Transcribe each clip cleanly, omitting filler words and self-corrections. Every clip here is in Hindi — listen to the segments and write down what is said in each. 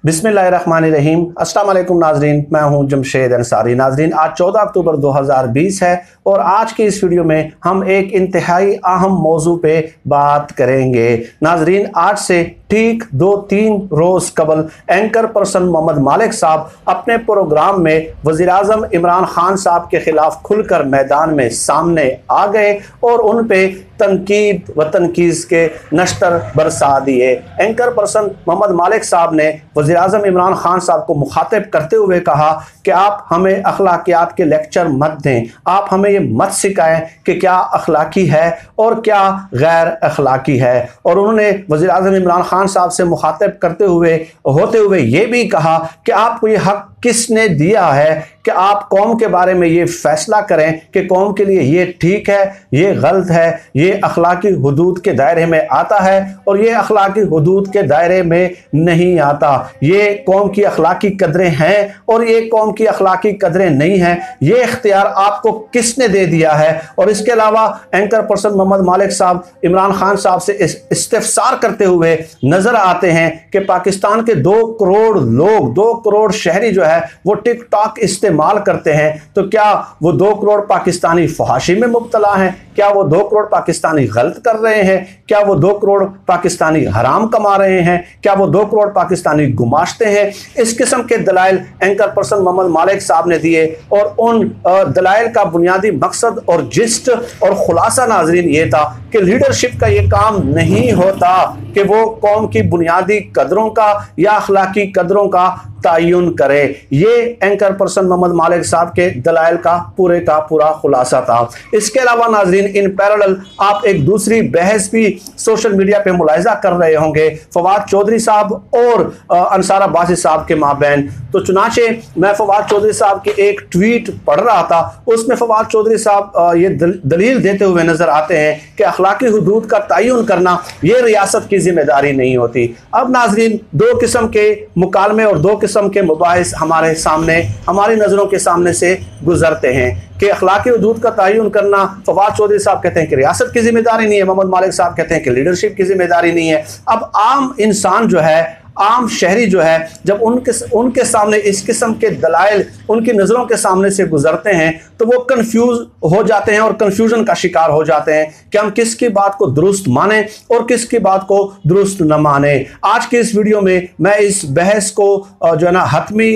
बिस्मिल्लाहिर्रहमानिर्रहीम। अस्सलाम वालेकुम नाजरीन, मैं हूं जमशेद अंसारी। नाजरीन, आज 14 अक्टूबर 2020 है और आज की इस वीडियो में हम एक इंतहाई अहम मौजू पे बात करेंगे। नाजरीन, आज से ठीक 2-3 रोज़ कबल एंकर पर्सन मोहम्मद मालिक साहब अपने प्रोग्राम में वज़ीर आज़म इमरान खान साहब के खिलाफ खुलकर मैदान में सामने आ गए और उन पे तनकीद व तनकीज़ के नश्तर बरसा दिए। एंकर पर्सन मोहम्मद मालिक साहब ने वज़ीर आज़म इमरान खान साहब को मुखातिब करते हुए कहा कि आप हमें अखलाकियात के लेक्चर मत दें, आप हमें ये मत सिखाएं कि क्या अखलाकी है और क्या गैर अखलाकी है। और उन्होंने वज़ीर आज़म इमरान खान साहब से मुखातिब करते हुए होते हुए ये भी कहा कि आपको ये हक किसने दिया है कि आप कौम के बारे में ये फैसला करें कि कौम के लिए ये ठीक है, ये गलत है, ये अखलाकी हुदूद के दायरे में आता है और ये अखलाकी हुदूद के दायरे में नहीं आता। ये कौम की अखलाकी कदरें हैं और ये कौम की अखलाकी कदरें नहीं हैं, ये इख्तियार आपको किसने दे दिया है। और इसके अलावा एंकर पर्सन मोहम्मद मालिक साहब इमरान खान साहब से इस्तिफसार करते हुए नजर आते हैं कि पाकिस्तान के 2 करोड़ लोग, 2 करोड़ शहरी जो है वो टिकटॉक इस्तेमाल करते हैं, तो क्या वो 2 करोड़ पाकिस्तानी फहाशी में मुब्तला हैं? क्या वो 2 करोड़ पाकिस्तानी गलत कर रहे हैं? क्या वो 2 करोड़ पाकिस्तानी हराम कमा रहे हैं? क्या वो 2 करोड़ पाकिस्तानी गुमाश्ते हैं? इस किस्म के दलाइल एंकर पर्सन मोहम्मद मालिक साहब ने दिए और उन दलाइल का बुनियादी मकसद और जिस्ट और खुलासा नाजरीन ये था कि लीडरशिप का ये काम नहीं होता कि वो कौम की बुनियादी कदरों का या अखलाकी कदरों का तयन करे। ये एंकर पर्सन मोहम्मद मालिक साहब के दलाइल का पूरा खुलासा था। इसके अलावा नाजरीन, इन पैरेलल आप एक दूसरी बहस भी सोशल मीडिया पे मुलाहिजा कर रहे होंगे फवाद चौधरी साहब और अंसार अब्बासी साहब के माबैन। तो चुनाचे मैं फवाद चौधरी साहब की एक ट्वीट पढ़ रहा था, उसमें फवाद चौधरी साहब ये दलील देते हुए नजर आते हैं कि अखलाकी हुदूद का तयन करना ये रियासत की जिम्मेदारी नहीं होती। अब नाजरीन, 2 किस्म के मुकालमे और 2 किस्म के मुबाहिस हमारे सामने, हमारी नज़रों के सामने से गुजरते हैं कि अखलाकी हुदूद का तयन करना फवाद चौधरी साहब कहते हैं कि रियासत की जिम्मेदारी नहीं है, मोहम्मद मालिक साहब कहते हैं कि लीडरशिप की जिम्मेदारी नहीं है। अब आम इंसान जो है, आम शहरी जो है, जब उनके सामने इस किस्म के दलाइल उनकी नज़रों के सामने से गुजरते हैं तो वो कंफ्यूज हो जाते हैं और कंफ्यूजन का शिकार हो जाते हैं कि हम किसकी बात को दुरुस्त माने और किसकी बात को दुरुस्त न माने। आज के इस वीडियो में मैं इस बहस को जो है ना हतमी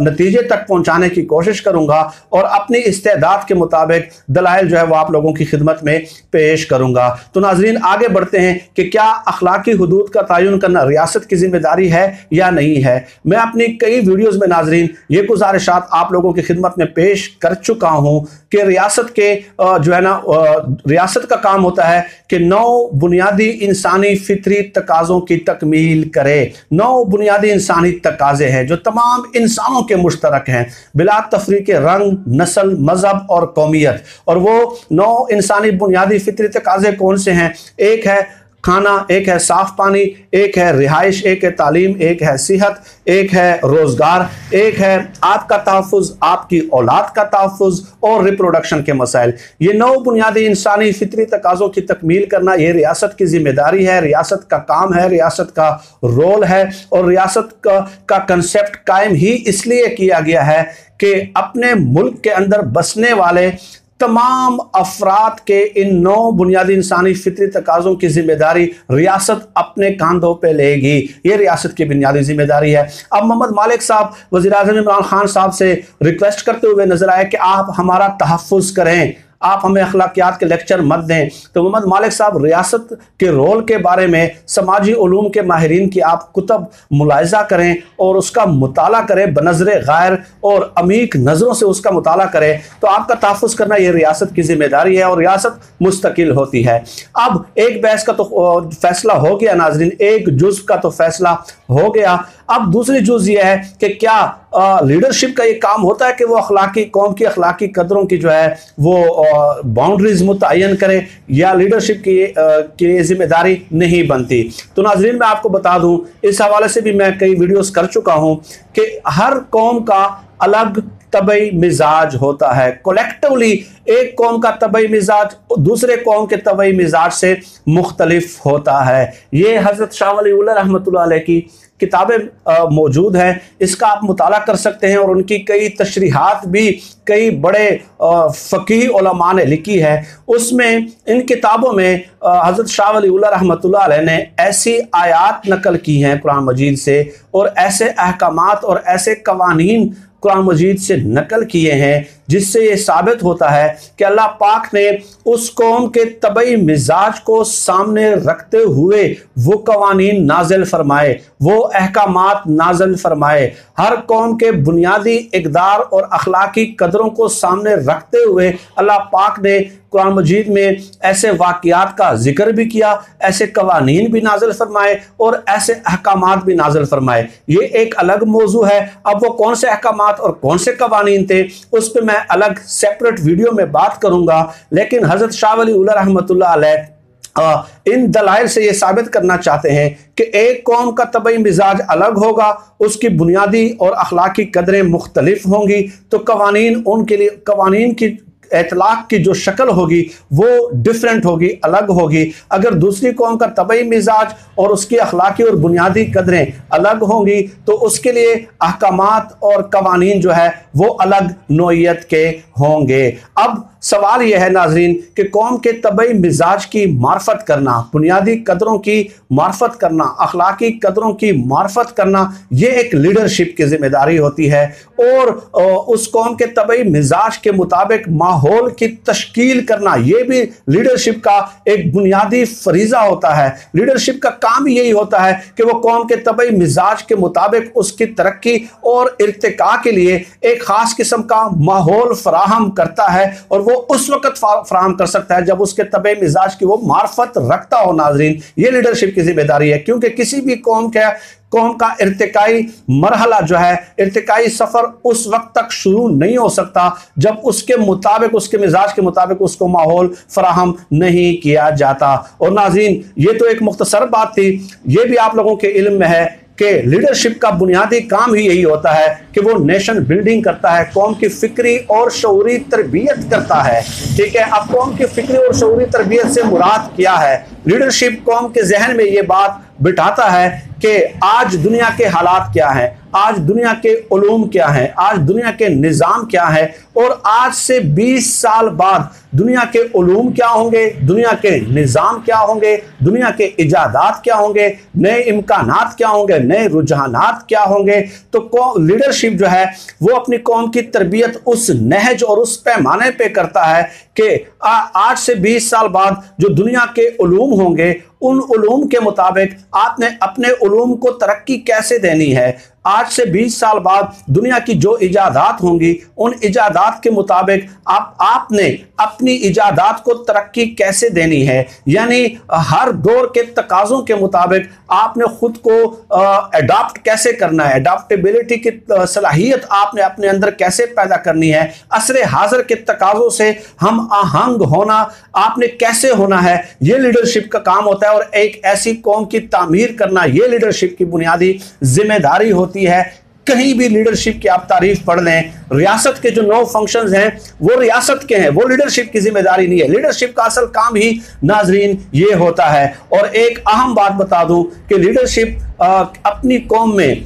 नतीजे तक पहुंचाने की कोशिश करूंगा और अपनी इस्तेदाद के मुताबिक दलाइल जो है वो आप लोगों की खिदमत में पेश करूंगा। तो नाजरीन, आगे बढ़ते हैं कि क्या अखलाकी हुदूद का तयन करना रियासत की जिम्मेदारी है या नहीं है। मैं अपनी कई वीडियोस में नाजरीन ये गुजारिशात आप लोगों की खिदमत में पेश कर चुका हूं कि रियासत के जो है ना रियासत का काम होता है कि 9 बुनियादी इंसानी फितरी तकाज़ों की तकमील करे। 9 बुनियादी इंसानी तकाज़े हैं जो तमाम इंसानों के मुश्तरक हैं बिला तफरीक रंग, नस्ल, मजहब और कौमियत। और वो 9 इंसानी बुनियादी फितरी तकाज़े कौन से हैं? एक है खाना, एक है साफ पानी, एक है रिहाइश, एक है तालीम, एक है सेहत, एक है रोजगार, एक है आपका तहफ़्फ़ुज़, आपकी औलाद का तहफ़्फ़ुज़ और रिप्रोडक्शन के मसाइल। ये 9 बुनियादी इंसानी फितरी तकाज़ों की तकमील करना ये रियासत की जिम्मेदारी है, रियासत का काम है, रियासत का रोल है। और रियासत का कंसेप्ट कायम ही इसलिए किया गया है कि अपने मुल्क के अंदर बसने वाले तमाम अफराद के इन 9 बुनियादी इंसानी फितरी तकाज़ों की जिम्मेदारी रियासत अपने कांधों पे लेगी। ये रियासत की बुनियादी जिम्मेदारी है। अब मोहम्मद मालिक साहब वज़ीर आज़म इमरान खान साहब से रिक्वेस्ट करते हुए नजर आए कि आप हमारा तहफ़्फ़ुज़ करें, आप हमें अखलाकियात के लेक्चर मत दें। तो मोहम्मद मालिक साहब रियासत के रोल के बारे में समाजी उलूम के माहिरीन की आप कुतब मुलाहिजा करें और उसका मुताला करें, बनज़रे गैर और अमीक नज़रों से उसका मुताला करें, तो आपका तहफ़्फ़ुज़ करना ये रियासत की जिम्मेदारी है और रियासत मुस्तकिल होती है। अब एक बहस का तो फैसला हो गया नाजरीन, एक जुज़ का तो फैसला हो गया। अब दूसरी जुज़ ये है कि क्या लीडरशिप का ये काम होता है कि वो अखलाकी कौम की अखलाकी कदरों की जो है वो बाउंड्रीज मुतय्यन करें या लीडरशिप की जिम्मेदारी नहीं बनती। तो नाजरीन, मैं आपको बता दूं, इस हवाले से भी मैं कई वीडियोस कर चुका हूं कि हर कौम का अलग तबई मिजाज होता है। कलेक्टिवली एक कौम का तबई मिजाज दूसरे कौम के तबई मिजाज से मुख्तलिफ होता है। ये हज़रत शाह वली रहमतुल्लाह अलैह की किताबें मौजूद हैं, इसका आप मुताला कर सकते हैं और उनकी कई तशरीहात भी कई बड़े फ़कीह उलमा ने लिखी है। उसमें इन किताबों में हज़रत शाह वलीउल्लाह रहमतुल्लाह अलैह ने ऐसी आयात नकल की हैं कुरान मजीद से और ऐसे अहकामात और ऐसे कवानीन कुरान मजीद से नकल किए हैं जिससे ये साबित होता है कि अल्लाह पाक ने उस कौम के तबई मिजाज को सामने रखते हुए वो कवानीन नाजिल फरमाए, वो अहकामात नाजिल फरमाए। हर कौम के बुनियादी इक़दार और अखलाकी कदरों को सामने रखते हुए अल्लाह पाक ने कुरान मजीद में ऐसे वाक़यात का जिक्र भी किया, ऐसे कवानीन भी नाजिल फरमाए और ऐसे अहकामात भी नाजिल फरमाए। ये एक अलग मौजू है। अब वो कौन से अहकामात और कौन से कवानीन थे उस पर मैं अलग सेपरेट वीडियो में बात करूंगा, लेकिन हज़रत शाह वलीउल्लाह रहमतुल्लाह अलैह इन दलाइल से ये साबित करना चाहते हैं कि एक कौम का तबई मिजाज अलग होगा, उसकी बुनियादी और अखलाकी कदरें मुख्तलिफ होंगी, तो कवानीन उनके लिए कवानीन की इतलाक की जो शक्ल होगी वो डिफरेंट होगी, अलग होगी। अगर दूसरी कौम का तबई मिजाज और उसकी अखलाकी और बुनियादी कदरें अलग होंगी तो उसके लिए अहकामात और कवानीन जो है वो अलग नौइयत के होंगे। अब सवाल यह है नाजरीन कि कौम के तबई मिजाज की मार्फत करना, बुनियादी कदरों की मार्फत करना, अखलाकी कदरों की मार्फत करना, ये एक लीडरशिप की जिम्मेदारी होती है और उस कौम के तबई मिजाज के मुताबिक माहौल की तश्कील करना, यह भी लीडरशिप का एक बुनियादी फरीजा होता है। लीडरशिप का काम यही होता है कि वो कौम के तबई मिजाज के मुताबिक उसकी तरक्की और इर्तिका के लिए एक खास किस्म का माहौल फराहम करता है और वो उस वक्त फराहम कर सकता है जब उसके तबे मिजाज की वो मार्फत रखता हो। नाजरीन, ये लीडरशिप की जिम्मेदारी है, क्योंकि किसी भी कौम का इर्तिकाई मरहला जो है, इर्तिकाई सफर उस वक्त तक शुरू नहीं हो सकता जब उसके मुताबिक, उसके मिजाज के मुताबिक उसको माहौल फराहम नहीं किया जाता। और नाज़रीन, ये तो एक मुख्तसर बात थी। ये भी आप लोगों के इल्म में है कि लीडरशिप का बुनियादी काम ही यही होता है कि वो नेशन बिल्डिंग करता है, कौम की फिक्री और शऊरी तरबियत करता है। ठीक है, अब कौम की फिक्री और शऊरी तरबियत से मुराद क्या है? लीडरशिप कौम के जहन में ये बात बिठाता है कि आज दुनिया के हालात क्या हैं, आज दुनिया के उलूम क्या हैं, आज दुनिया के निज़ाम क्या है और आज से 20 साल बाद दुनिया के उलूम क्या होंगे, दुनिया के निज़ाम क्या होंगे, दुनिया के इजादात क्या होंगे, नए इम्कानात क्या होंगे, नए रुझानात क्या होंगे। तो लीडरशिप जो है वो अपनी कौम की तरबियत उस नहज और उस पैमाने पे करता है कि आज से 20 साल बाद जो दुनिया के उलूम होंगे उन उलूम के मुताबिक आपने अपने उलूम को तरक्की कैसे देनी है। आज से 20 साल बाद दुनिया की जो इजादात होंगी उन इजादात के मुताबिक आपने अपनी इजादात को तरक्की कैसे देनी है। यानी हर दौर के तकाज़ों के मुताबिक आपने खुद को अडॉप्ट कैसे करना है, अडॉप्टेबिलिटी की सलाहियत आपने अपने अंदर कैसे पैदा करनी है। असरे हाजिर के तकाज़ों से हम आहंग होना आपने कैसे होना है, ये लीडरशिप का काम होता है। और एक ऐसी कौम की तामीर करना ये लीडरशिप की बुनियादी जिम्मेदारी होती है। कहीं भी लीडरशिप की आप तारीफ पढ़ लें, रियासत के जो 9 फंक्शंस हैं वो रियासत के हैं, वो लीडरशिप की जिम्मेदारी नहीं है। लीडरशिप का असल काम ही नाजरीन ये होता है। और एक अहम बात बता दूं कि लीडरशिप अपनी कौम में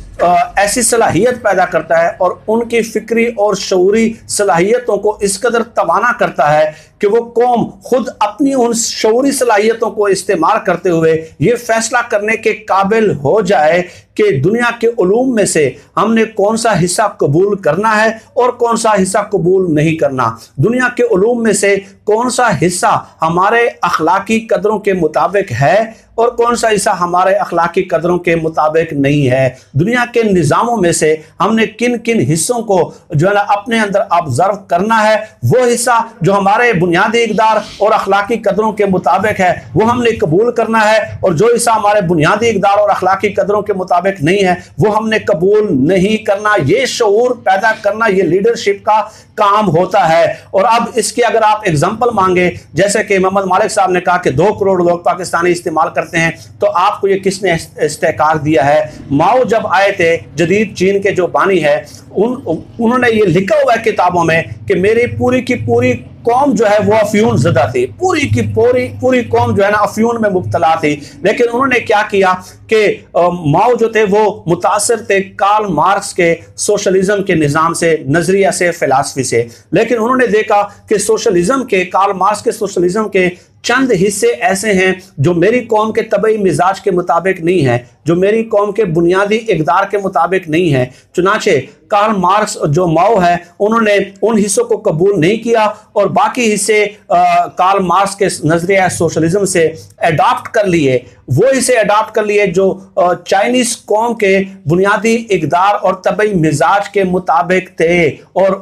ऐसी सलाहियत पैदा करता है और उनकी फिक्री और शऊरी सलाहियतों को इस कदर तवाना करता है कि वो कौम खुद अपनी उन शऊरी सलाहियतों को इस्तेमाल करते हुए ये फैसला करने के काबिल हो जाए कि दुनिया के उलूम में से हमने कौन सा हिस्सा कबूल करना है और कौन सा हिस्सा कबूल नहीं करना। दुनिया के उलूम में से कौन सा हिस्सा हमारे अखलाकी कदरों के मुताबिक है और कौन सा हिस्सा हमारे अखलाकी कदरों के मुताबिक नहीं है। दुनिया के निज़ामों में से हमने किन किन हिस्सों को जो है ना अपने अंदर ऑब्जर्व करना है, वो हिस्सा जो हमारे बुनियादी इक़दार और अखलाकी कदरों के मुताबिक है वो हमने कबूल करना है, और जो हिस्सा हमारे बुनियादी इक़दार और अखलाकी कदरों के मुताबिक नहीं है वो हमने कबूल नहीं करना। ये शऊर पैदा करना ये लीडरशिप का काम होता है। और अब इसकी अगर आप एग्जाम्पल मांगे, जैसे कि मोहम्मद मालिक साहब ने कहा कि 2 करोड़ लोग पाकिस्तानी इस्तेमाल करते हैं, तो आपको ये किसने इस्तेकार दिया है? माओ जब आए थे, जदीद चीन के जो बानी है, उन्होंने ये लिखा हुआ है किताबों में कि मेरी पूरी की पूरी कौम जो है वो अफ्यून ज़दा थी, पूरी की पूरी कौम जो है ना अफ्यून में मुब्तला थी। लेकिन उन्होंने क्या किया कि माओ जो थे वो मुतासिर थे कार्ल मार्क्स के सोशलिज्म के निज़ाम से, नज़रिया से, फिलासफी से। लेकिन उन्होंने देखा कि सोशलिज्म के, कार्ल मार्क्स के सोशलिज्म के चंद हिस्से ऐसे हैं जो मेरी कौम के तबई मिजाज के मुताबिक नहीं है, जो मेरी कौम के बुनियादी इक़दार के मुताबिक नहीं है। चुनाचे कार्ल मार्क्स जो माओ है उन्होंने उन हिस्सों को कबूल नहीं किया और बाकी हिस्से कार्ल मार्क्स के नजरिया सोशलिज्म से अडॉप्ट कर लिए। वो इसे अडॉप्ट कर लिए जो चाइनीज कौम के बुनियादी इक़दार और तबई मिजाज के मुताबिक थे, और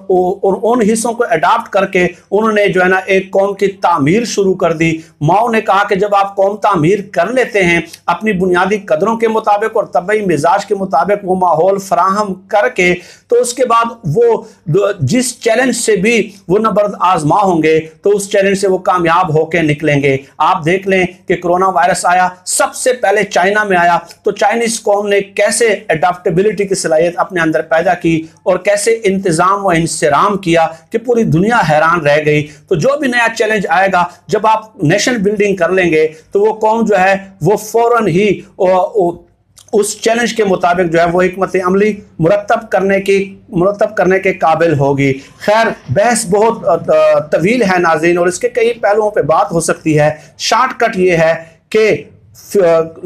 उन हिस्सों को अडॉप्ट करके उन्होंने जो है ना एक कौम की तामीर शुरू कर दी। माओ ने कहा कि जब आप कौम तामीर कर लेते हैं अपनी बुनियादी कदरों के मुताबिक और तबई मिजाज के मुताबिक, वो माहौल फराहम करके, तो उसके बाद वो जिस चैलेंज से भी वो नबर्द आजमा होंगे तो उस चैलेंज से वो कामयाब होकर निकलेंगे। आप देख लें कि कोरोना वायरस आया, सबसे पहले चाइना में आया, तो चाइनीज कौम ने कैसे अडॉप्टेबिलिटी की सलाहियत अपने अंदर पैदा की और कैसे इंतजाम व इंसराम किया कि पूरी दुनिया हैरान रह गई। तो जो भी नया चैलेंज आएगा, जब आप नेशन बिल्डिंग कर लेंगे तो वो कौम जो है वो फौरन ही उस चैलेंज के मुताबिक जो है वो हिकमत अमली मुरतब करने के काबिल होगी। खैर, बहस बहुत तवील है नाज़रीन, और इसके कई पहलुओं पे बात हो सकती है। शॉर्टकट ये है कि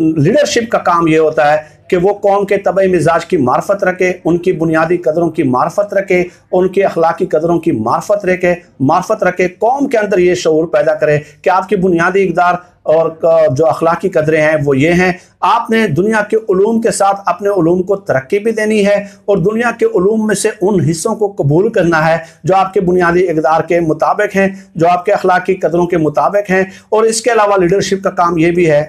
लीडरशिप का काम ये होता है कि वो कौम के तबई मिजाज की मार्फत रखे, उनकी बुनियादी कदरों की मार्फत रखे, उनके अखलाकी कदरों की मार्फत रखे, कौम के अंदर ये शऊर पैदा करे कि आपकी बुनियादी इक़दार और जो अखलाकी कदरें हैं वो ये हैं। आपने दुनिया के उलूम के साथ अपने उलूम को तरक्की भी देनी है और दुनिया के उलूम में से उन हिस्सों को कबूल करना है जो आपके बुनियादी इक़दार के मुताबिक हैं, जो आपके अखलाकी कदरों के मुताबिक हैं। और इसके अलावा लीडरशिप का काम ये भी है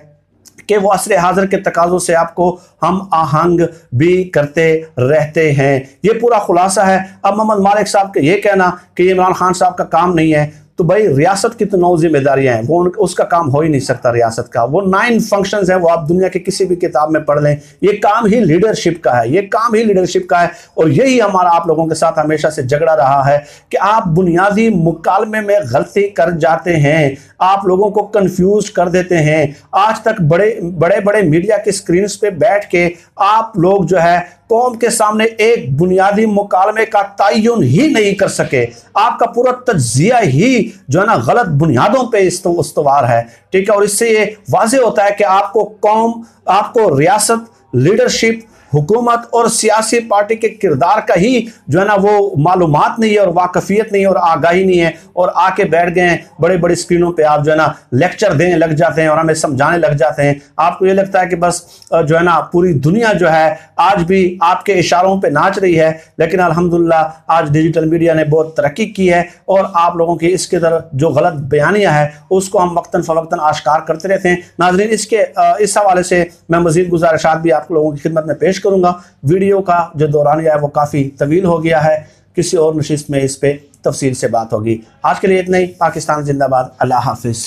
कि वो असर हाज़िर के तकाज़ों से आपको हम आहंग भी करते रहते हैं। ये पूरा खुलासा है। अब मोहम्मद मालिक साहब का ये कहना कि ये इमरान खान साहब का काम नहीं है, तो भाई रियासत की तो 9 जिम्मेदारियां हैं, वो उसका काम हो ही नहीं सकता रियासत का। वो 9 फंक्शंस हैं, वो आप दुनिया के किसी भी किताब में पढ़ लें। ये काम ही लीडरशिप का है, ये काम ही लीडरशिप का है। और यही हमारा आप लोगों के साथ हमेशा से झगड़ा रहा है कि आप बुनियादी मुकालमे में गलती कर जाते हैं, आप लोगों को कंफ्यूज कर देते हैं। आज तक बड़े बड़े मीडिया की स्क्रीन पे बैठ के आप लोग जो है कौम के सामने एक बुनियादी मुकालमे का तयन ही नहीं कर सके। आपका पूरा तज्जिया ही जो है ना गलत बुनियादों पे इस्तवार है, ठीक है। और इससे ये वाज़ेह होता है कि आपको कौम, आपको रियासत, लीडरशिप, हुकूमत और सियासी पार्टी के किरदार का ही जो है ना वो मालूमात नहीं है और वाकफियत नहीं है और आगाही नहीं है, और आके बैठ गए हैं बड़े बड़े स्क्रीनों पे आप जो है ना लेक्चर देने लग जाते हैं और हमें समझाने लग जाते हैं। आपको ये लगता है कि बस जो है ना पूरी दुनिया जो है आज भी आपके इशारों पे नाच रही है, लेकिन अल्हम्दुलिल्लाह आज डिजिटल मीडिया ने बहुत तरक्की की है और आप लोगों की इसके तरह जो गलत बयानियाँ है उसको हम वक्तन फ़वक्तन आश्कार करते रहते हैं। नाज़रीन, इस हवाले से मैं मज़ीद गुज़ारिशात भी आप लोगों की खिदमत में पेश करूंगा। वीडियो का जो दौरानिया है वो काफ़ी तवील हो गया है, किसी और नशिस्त में इस पे तफसील से बात होगी। आज के लिए इतना ही। पाकिस्तान जिंदाबाद। अल्लाह हाफिज़।